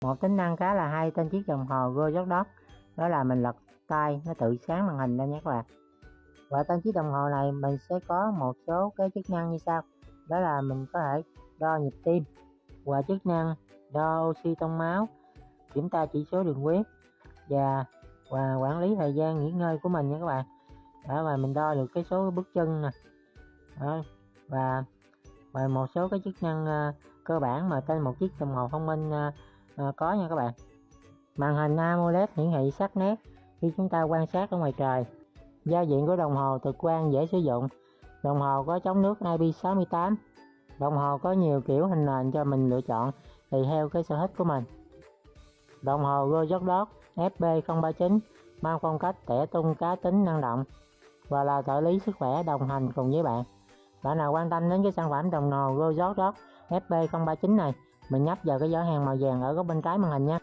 Một tính năng khá là hay trên chiếc đồng hồ Go-Dot đó là mình lật tay nó tự sáng màn hình lên nha các bạn. Và trên chiếc đồng hồ này mình sẽ có một số cái chức năng như sau, đó là mình có thể đo nhịp tim và chức năng đo oxy trong máu, kiểm tra chỉ số đường huyết và quản lý thời gian nghỉ ngơi của mình nha các bạn. Đó, và mình đo được cái số bước chân nè. Đó, và một số cái chức năng cơ bản mà trên một chiếc đồng hồ thông minh có nha các bạn. Màn hình AMOLED hiển thị sắc nét khi chúng ta quan sát ở ngoài trời. Giao diện của đồng hồ trực quan dễ sử dụng. Đồng hồ có chống nước IP68. Đồng hồ có nhiều kiểu hình nền cho mình lựa chọn tùy theo cái sở thích của mình. Đồng hồ Go-Dot FB039 mang phong cách trẻ trung cá tính năng động và là trợ lý sức khỏe đồng hành cùng với bạn. Bạn nào quan tâm đến cái sản phẩm đồng hồ Go-Dot FB039 này, mình nhấp vào cái giỏ hàng màu vàng ở góc bên trái màn hình nha.